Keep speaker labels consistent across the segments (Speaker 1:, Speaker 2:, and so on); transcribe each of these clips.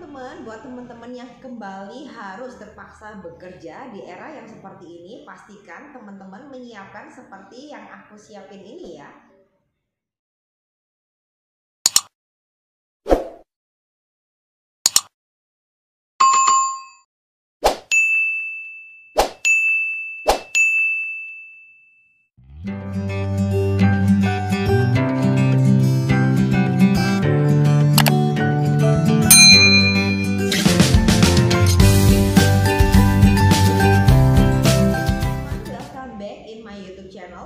Speaker 1: teman-teman, buat teman-teman yang kembali harus terpaksa bekerja di era yang seperti ini, pastikan teman-teman menyiapkan seperti yang aku siapin ini ya.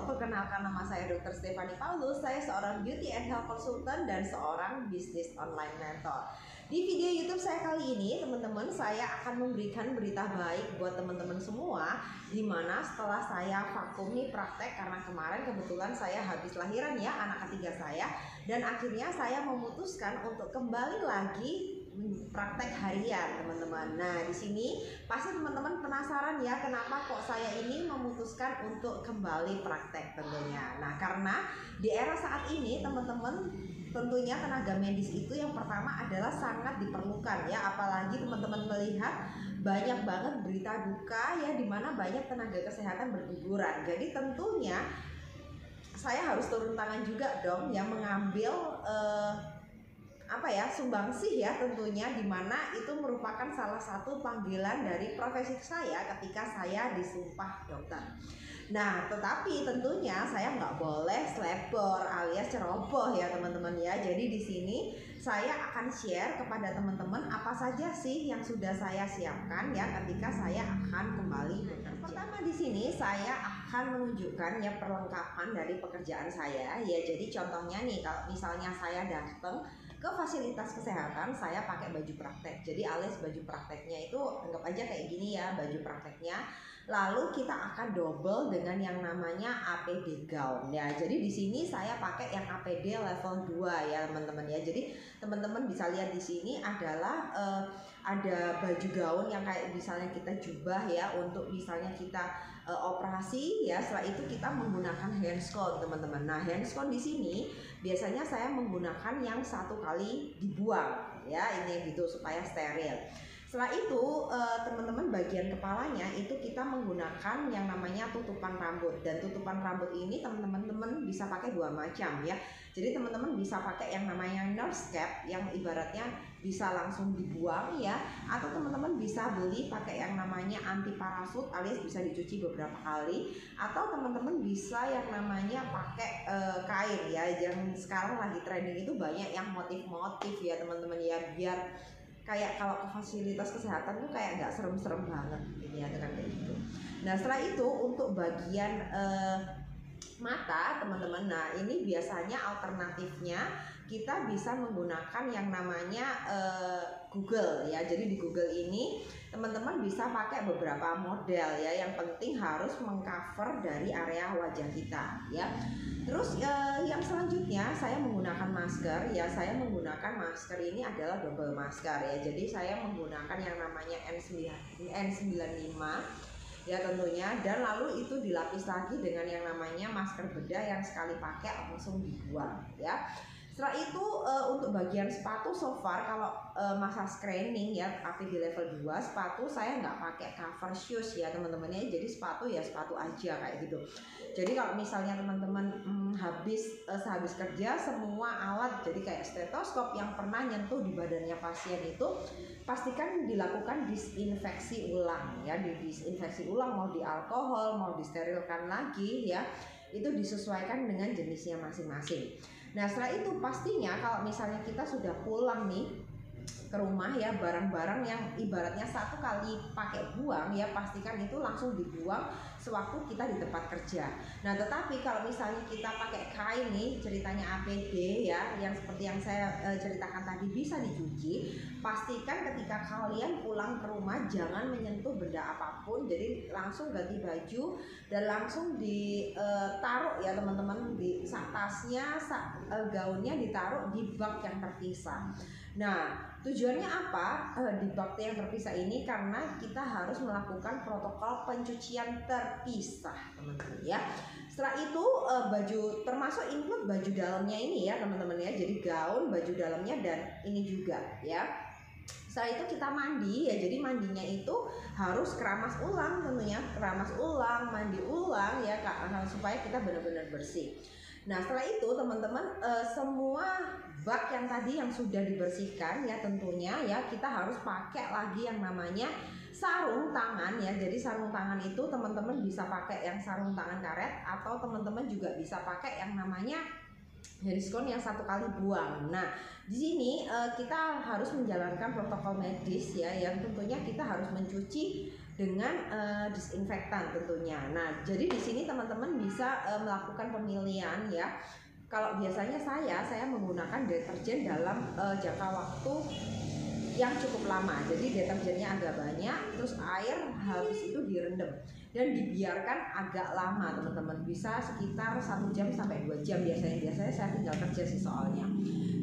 Speaker 1: Perkenalkan, nama saya Dr. Stephanie Paulus. Saya seorang beauty and health consultant dan seorang bisnis online mentor. Di video YouTube saya kali ini, teman-teman, saya akan memberikan berita baik buat teman-teman semua. Dimana setelah saya vakum nih praktek, karena kemarin kebetulan saya habis lahiran ya anak ketiga saya, dan akhirnya saya memutuskan untuk kembali lagi praktek harian, teman-teman. Nah, di sini pasti teman-teman penasaran ya, kenapa kok saya ini memutuskan untuk kembali praktek tentunya. Nah, karena di era saat ini, teman-teman, tentunya tenaga medis itu yang pertama adalah sangat diperlukan ya, apalagi teman-teman melihat banyak banget berita duka ya, dimana banyak tenaga kesehatan berguguran. Jadi tentunya saya harus turun tangan juga dong yang mengambil sumbangsih ya, tentunya, dimana itu merupakan salah satu panggilan dari profesi saya ketika saya disumpah dokter. Nah, tetapi tentunya saya nggak boleh selebor alias ceroboh ya teman-teman ya. Jadi di sini saya akan share kepada teman-teman apa saja sih yang sudah saya siapkan ya ketika saya akan kembali bekerja. Pertama di sini saya akan menunjukkan ya perlengkapan dari pekerjaan saya ya. Jadi contohnya nih, kalau misalnya saya datang ke fasilitas kesehatan, saya pakai baju praktek. Jadi alias baju prakteknya itu anggap aja kayak gini ya, baju prakteknya. Lalu kita akan double dengan yang namanya APD gown ya. Jadi di sini saya pakai yang APD level 2 ya teman-teman ya. Jadi teman-teman bisa lihat di sini adalah ada baju gaun yang kayak misalnya kita jubah ya, untuk misalnya kita operasi ya. Setelah itu kita menggunakan handscone teman-teman. Nah, handscone di sini biasanya saya menggunakan yang 1 kali dibuang ya, ini gitu supaya steril. Setelah itu teman-teman bagian kepalanya itu kita menggunakan yang namanya tutupan rambut, dan tutupan rambut ini teman-teman bisa pakai 2 macam ya. Jadi teman-teman bisa pakai yang namanya nurse cap yang ibaratnya bisa langsung dibuang ya, atau teman-teman bisa beli pakai yang namanya anti parasut alias bisa dicuci beberapa kali, atau teman-teman bisa yang namanya pakai kain ya, yang sekarang lagi trending itu banyak yang motif-motif ya teman-teman ya, biar kayak kalau ke fasilitas kesehatan tuh kayak nggak serem-serem banget ini ya dengan kayak gitu. Nah, setelah itu untuk bagian mata teman-teman, nah ini biasanya alternatifnya kita bisa menggunakan yang namanya Google ya. Jadi di Google ini teman-teman bisa pakai beberapa model ya, yang penting harus mengcover dari area wajah kita ya. Terus yang selanjutnya saya menggunakan masker ya. Saya menggunakan masker ini adalah double masker ya. Jadi saya menggunakan yang namanya N95 ya tentunya, dan lalu itu dilapis lagi dengan yang namanya masker bedah yang sekali pakai langsung dibuang ya. Setelah itu untuk bagian sepatu, so far kalau masa screening ya APD level 2 sepatu saya nggak pakai cover shoes ya teman-teman ya. Jadi sepatu ya sepatu aja kayak gitu. Jadi kalau misalnya teman-teman sehabis kerja, semua alat jadi kayak stetoskop yang pernah nyentuh di badannya pasien itu pastikan dilakukan disinfeksi ulang ya. Disinfeksi ulang, mau di alkohol, mau disterilkan lagi ya, itu disesuaikan dengan jenisnya masing-masing. Nah, setelah itu pastinya kalau misalnya kita sudah pulang nih ke rumah ya, barang-barang yang ibaratnya 1 kali pakai buang ya, pastikan itu langsung dibuang sewaktu kita di tempat kerja. Nah, tetapi kalau misalnya kita pakai kain nih, ceritanya APD ya, yang seperti yang saya ceritakan tadi bisa dicuci, pastikan ketika kalian pulang ke rumah jangan menyentuh benda apapun. Jadi langsung ganti baju dan langsung ditaruh ya teman-teman, di tasnya, gaunnya ditaruh di bak yang terpisah. Nah, tujuannya apa di bak yang terpisah ini? Karena kita harus melakukan protokol pencucian terpisah teman-teman ya. Setelah itu baju, termasuk include baju dalamnya ini ya teman-teman ya. Jadi gaun, baju dalamnya, dan ini juga ya. Setelah itu kita mandi ya, jadi mandinya itu harus keramas ulang tentunya, keramas ulang, mandi ulang ya Kak, supaya kita benar-benar bersih. Nah setelah itu teman-teman, semua bak yang tadi yang sudah dibersihkan ya tentunya ya kita harus pakai lagi yang namanya sarung tangan ya. Jadi sarung tangan itu teman-teman bisa pakai yang sarung tangan karet, atau teman-teman juga bisa pakai yang namanya Gaviscon yang 1 kali buang. Nah, di sini kita harus menjalankan protokol medis ya, yang tentunya kita harus mencuci dengan disinfektan tentunya. Nah, jadi di sini teman-teman bisa melakukan pemilihan ya. Kalau biasanya saya menggunakan deterjen dalam jangka waktu yang cukup lama. Jadi deterjennya agak banyak, terus air habis itu direndam dan dibiarkan agak lama teman-teman, bisa sekitar 1 jam sampai 2 jam biasanya saya tinggal kerja sih soalnya.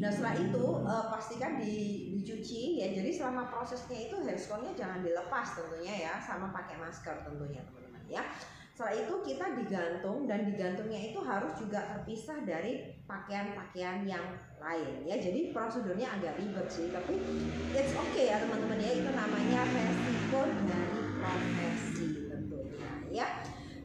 Speaker 1: Nah setelah itu pastikan dicuci ya, jadi selama prosesnya itu Gavisconnya jangan dilepas tentunya ya, sama pakai masker tentunya teman-teman ya. Setelah itu kita digantung, dan digantungnya itu harus juga terpisah dari pakaian-pakaian yang lain ya. Jadi prosedurnya agak ribet sih, tapi it's okay ya teman-teman ya, itu namanya resiko dari profesi tentunya ya.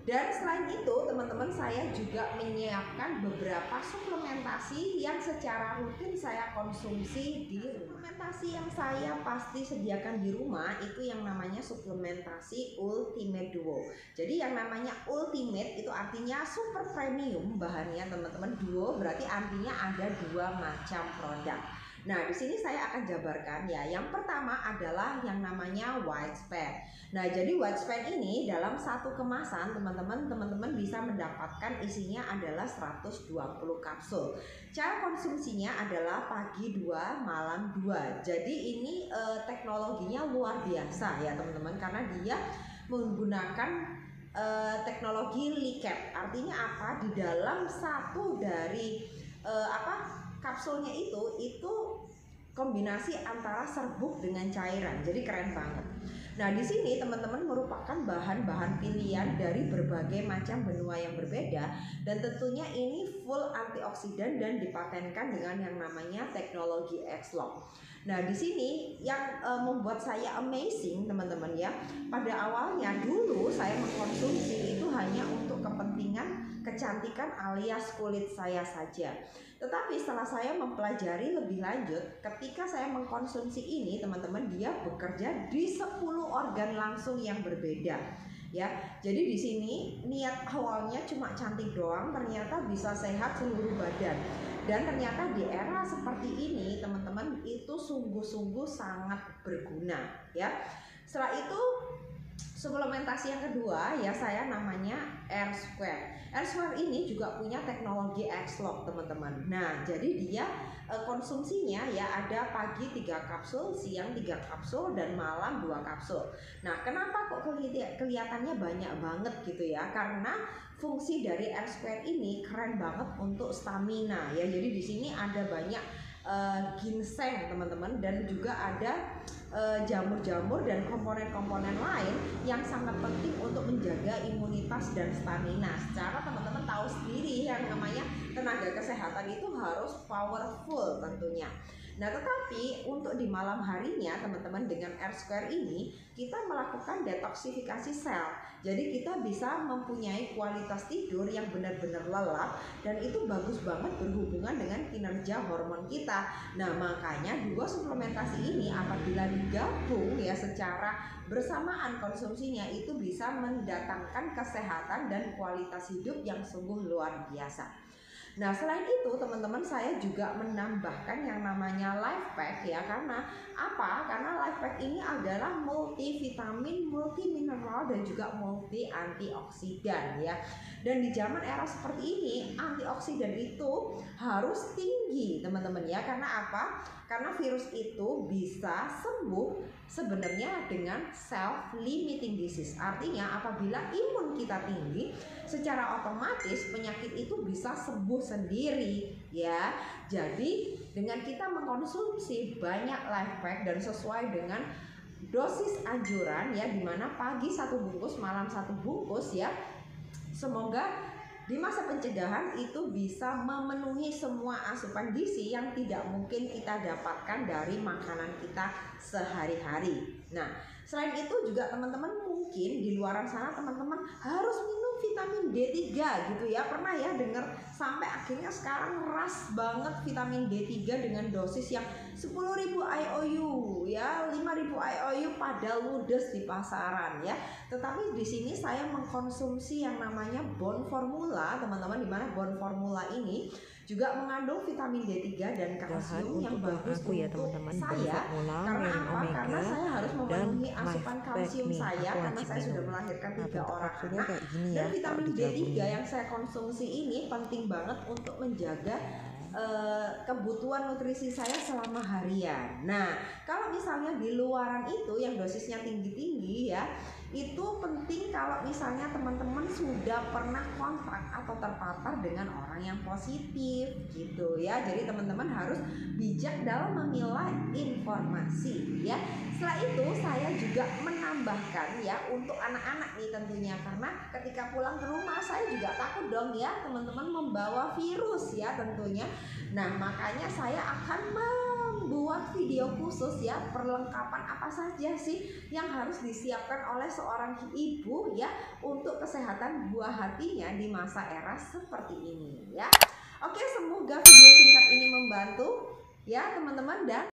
Speaker 1: Dan selain itu teman-teman, saya juga menyiapkan beberapa suplementasi yang secara rutin saya konsumsi di rumah. Suplementasi yang saya pasti sediakan di rumah itu yang namanya suplementasi Ultimate Duo. Jadi yang namanya Ultimate itu artinya super premium bahannya teman-teman. Duo berarti artinya ada 2 macam produk. Nah, di sini saya akan jabarkan ya. Yang pertama adalah yang namanya White Span. Nah, jadi White Span ini dalam satu kemasan teman-teman bisa mendapatkan isinya adalah 120 kapsul. Cara konsumsinya adalah pagi 2, malam 2. Jadi ini teknologinya luar biasa ya teman-teman, karena dia menggunakan teknologi Licap. Artinya apa? Di dalam satu dari kapsulnya itu kombinasi antara serbuk dengan cairan, jadi keren banget. Nah di sini teman-teman merupakan bahan-bahan pilihan dari berbagai macam benua yang berbeda, dan tentunya ini full antioksidan dan dipatenkan dengan yang namanya teknologi X-Lock. Nah di sini yang membuat saya amazing teman-teman ya, pada awalnya dulu saya mengkonsumsi itu hanya untuk kepentingan kecantikan alias kulit saya saja. Tetapi setelah saya mempelajari lebih lanjut, ketika saya mengkonsumsi ini teman-teman, dia bekerja di 10 organ langsung yang berbeda ya. Jadi di sini niat awalnya cuma cantik doang, ternyata bisa sehat seluruh badan. Dan ternyata di era seperti ini teman-teman, itu sungguh-sungguh sangat berguna ya. Setelah itu suplementasi yang kedua ya, saya namanya R Square. R Square ini juga punya teknologi X-Lock teman-teman. Nah jadi dia konsumsinya ya ada pagi 3 kapsul, siang 3 kapsul, dan malam 2 kapsul. Nah kenapa kok kelihatannya banyak banget gitu ya, karena fungsi dari R Square ini keren banget untuk stamina ya. Jadi di sini ada banyak ginseng teman-teman, dan juga ada jamur-jamur dan komponen-komponen lain yang sangat penting untuk menjaga imunitas dan stamina. Secara teman-teman tahu sendiri yang namanya tenaga kesehatan itu harus powerful tentunya. Nah tetapi untuk di malam harinya teman-teman, dengan R Square ini kita melakukan detoksifikasi sel. Jadi kita bisa mempunyai kualitas tidur yang benar-benar lelap, dan itu bagus banget berhubungan dengan kinerja hormon kita. Nah makanya 2 suplementasi ini apabila digabung ya secara bersamaan konsumsinya, itu bisa mendatangkan kesehatan dan kualitas hidup yang sungguh luar biasa. Nah selain itu teman-teman, saya juga menambahkan yang namanya Life Pack ya. Karena apa? Karena Life Pack ini adalah multivitamin, multi mineral, dan juga multi antioksidan ya. Dan di zaman era seperti ini antioksidan itu harus tinggi teman-teman ya. Karena apa? Karena virus itu bisa sembuh sebenarnya dengan self limiting disease. Artinya apabila imun kita tinggi, secara otomatis penyakit itu bisa sembuh sendiri ya. Jadi dengan kita mengkonsumsi banyak Life Pack dan sesuai dengan dosis anjuran ya, dimana pagi 1 bungkus, malam 1 bungkus ya, semoga di masa pencegahan itu bisa memenuhi semua asupan gizi yang tidak mungkin kita dapatkan dari makanan kita sehari-hari. Nah, selain itu juga teman-teman mungkin di luaran sana teman-teman harus minum vitamin D3 gitu ya. Pernah ya dengar sampai akhirnya sekarang ras banget vitamin D3 dengan dosis yang 10.000 IOU ya, 5.000 IOU pada ludes di pasaran ya. Tetapi di sini saya mengkonsumsi yang namanya Bone Formula, teman-teman, di mana Bone Formula ini juga mengandung vitamin D3 dan kalsium yang bagus
Speaker 2: aku ya
Speaker 1: untuk
Speaker 2: teman-teman.
Speaker 1: saya. Karena apa? Karena saya harus memenuhi asupan kalsium saya karena saya sudah melahirkan 3 orang anak. Dan vitamin D3 yang saya konsumsi ini penting banget untuk menjaga kebutuhan nutrisi saya selama harian. Nah, kalau misalnya di luaran itu yang dosisnya tinggi-tinggi ya, itu penting kalau misalnya teman-teman sudah pernah kontak atau terpapar dengan orang yang positif gitu ya. Jadi teman-teman harus bijak dalam memilah informasi ya. Setelah itu saya juga menambahkan ya untuk anak-anak nih tentunya, karena ketika pulang ke rumah saya juga takut dong ya teman-teman membawa virus ya tentunya. Nah, makanya saya akan membuat video khusus ya, perlengkapan apa saja sih yang harus disiapkan oleh seorang ibu ya untuk kesehatan buah hatinya di masa era seperti ini ya. Oke, semoga video singkat ini membantu ya teman-teman, dan